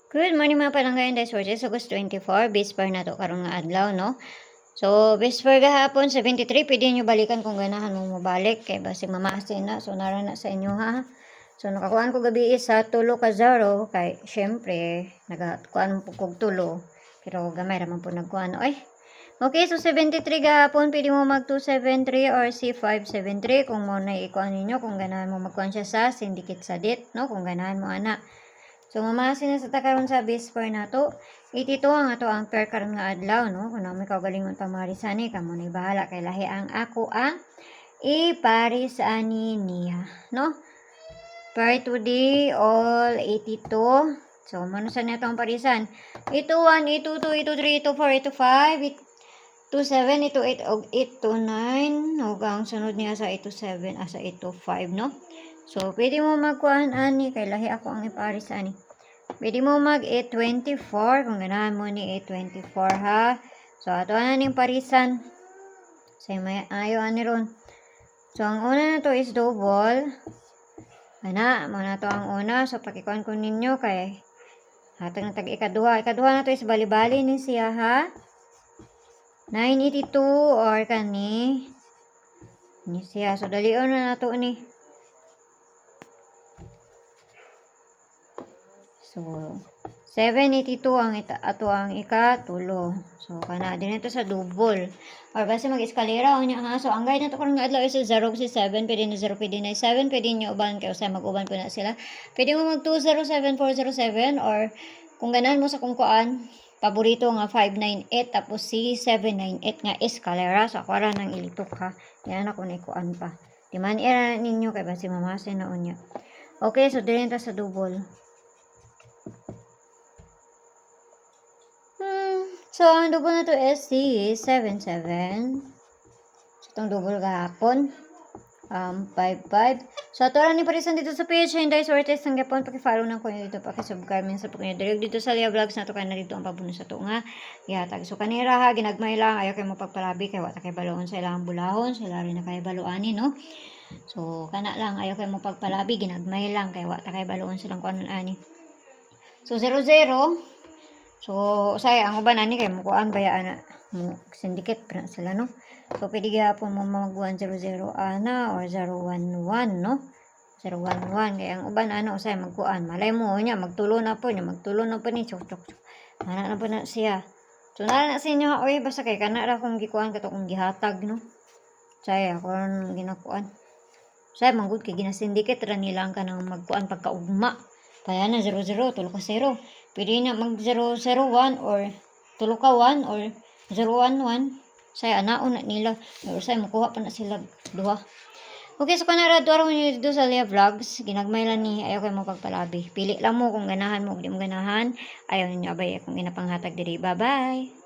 Good morning mga palanggayan, dahil Sorges, August 24, Bisper na to karon nga adlaw, no? So, Bisper gahapon, 73, pwede nyo balikan kung ganahan mo mabalik, kay basi mamasin na, so nara na sa inyo ha. So, nakakuan ko gabi sa tulo ka zero, kay syempre, nagakuan po kog tulo, pero gamay raman po nagkuan, oy. Okay, so 73 gahapon, pwede mo mag 273 or C573 kung mo na ikuan ninyo, kung ganahan mo magkuan siya sa syndicate sa dit, no? Kung ganahan mo ana. So, mamasin na sa takaron sa Bisper na to. 82 ang ato ang pair karon nga adlaw, no? Kung naman ikaw galingon pamarisani, kamo ni bahala kay lahi ang ako ang iparisani niya, no? Pair today, all 82. So, mano sa niya itong parisan? 81, 82, 83, 84, 85, 27, 28, 829. Huwag ang sunod niya sa 87, sa 85, no? So, pwede mo magkuhan ani, kay lahi ako ang iparis ani. Pwede mo mag 824, kung ganahan mo ni 824 ha. So, ato na ning parisan. So, may ayo ani ron. So, ang una na to is double. Ana, mo na to ang una. So, pakikuan ko ninyo kay hatang tag ikaduha. Ikaduha na to is bali-bali ni siya ha. 982 or kani ni siya. So, dalion na to ni. So, 782 ang ato ang ikatulo. So, kana din ito sa double. Or basta mag-eskalera o niya ha. So, ang guide na ito kung nga adlaw is 0 si 7. Pwede na 0, pwede na 7. Pwede nyo uban kayo sa mag-uban po na sila. Pwede mo mag 207407 or kung ganahan mo sa kungkuan, paborito nga 598 tapos si 798 nga eskalera. So, akwara ng ilitok ha. Yan ako na ikuan pa. Diman era ninyo kay basi mamasin na unya. Okay, so din sa double. So, ang double na to is C77. So, itong double gahapon. 55. So, ito lang ni parisan dito sa page. Hindi, sortes ang gapon. Paki-follow na ko nyo dito. Paki-subscribe minsan po kayo. Direct dito sa Lia Vlogs na to. Kaya na dito ang pabuno sa to nga. Yatag. So, kanira ha. Ginagmay lang. Ayaw kayo mapagpalabi. Kaya wata kayo baloon sa ilang bulahon. Sila rin na kayo baloani, no? So, kana lang. Ayaw kayo mapagpalabi. Ginagmay lang. Kaya wata kayo baloon silang kuanon ani. So, 00. So, usay ang uban ani kay mukuan bayaan na mo syndicate pa sila, no? So, pwede gyapon mo mag 100 ana or 011, no? 011 kay ang uban ano usay magkuan. Malay mo nya magtulo na po ni chok. Ana na po na siya. So, nara na sa inyo oy basta kay kana ra kung gikuan kato kung gihatag, no? Say ako ron ginakuan. Say manggod kay ginasyndicate ra nila ang kanang magkuan pagkaugma. Kaya na 00, tulo ka 0. Pwede na mag 001 or tulo ka 1 or 011. Saya anaon na nila. Or saya makuha pa na sila duha. Okay, so kanara duha ron dito sa Lia Vlogs. Ginagmay lang ni ayaw kayo magpagpalabi. Pili lang mo kung ganahan mo, kung di mo ganahan. Ayaw ninyo abay kung inapanghatag diri. Bye-bye.